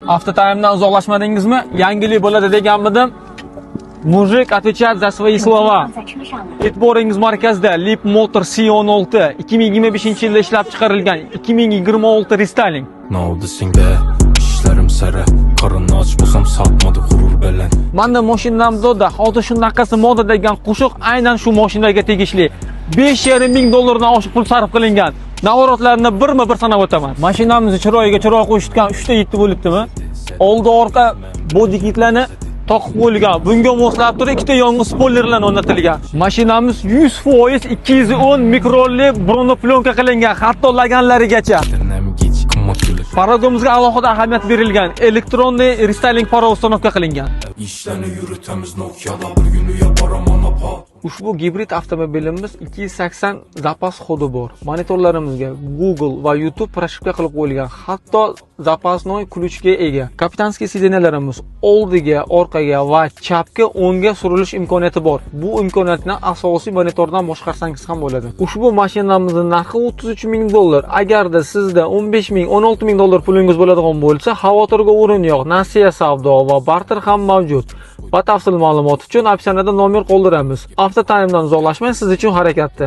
Avtotime'dan uzoqlashmadingizmi? Yangilik bo'ladi deganmidim. Mujik отвечает за свои слова. E'tiboringiz markazida Leap Motor C16 2025-yilda ishlab chiqarilgan 2026 restyling. Nodisingda ishlarim sara qorinni och bo'lsam sotmadi g'urur bilan. Menda mashinamda hozir shunaqasi moda degan qo'shiq aynan shu mashinaga tegishli. 5,5 ming dollardan oshiq pul sarf qilingan. Navorotlarni birma-bir sanab o'taman. Mashinamizni chiroyiga chiroq qo'shitgan 3 ta yetti bo'libdimi? Oldi orqa body kitlarni taqib qo'yilgan. Bunga moslab turib ikkita yongi spoilerlar o'rnatilgan. Mashinamiz 100% 210 mikrolli bronoplyonka qilingan, hatto laganlarigacha. Paragomizga alohida ahamiyat berilgan. Elektronli restyling para uстановka qilingan. Ishlarni yuritamiz Nokia'da bir kuni yaparam monopol. Ushbu gibrid avtomobilimiz 280 zapas xodi bor. Monitorlarimizga Google va YouTube proshibka qilib qo'yilgan. Hatto zapasnoy ключga ega. Kapitanskiy sidenyalarimiz oldiga, orqaga va chapga o'ngga surilish imkoniyati bor. Bu imkoniyatni asosiy monitordan boshqarsangiz ham bo'ladi. Ushbu mashinamizning narxi 33 ming dollar. Agarda sizda 15 ming, 16 ming dollar pulingiz bo'ladigan bo'lsa, xavotirga o'rin yo'q. Nasiya savdo va barter ham mavjud. Batafsil ma'lumot uchun opsionada nomer qoldiramiz. Avtotime'dan uzoqlashmay siz uchun harakatda.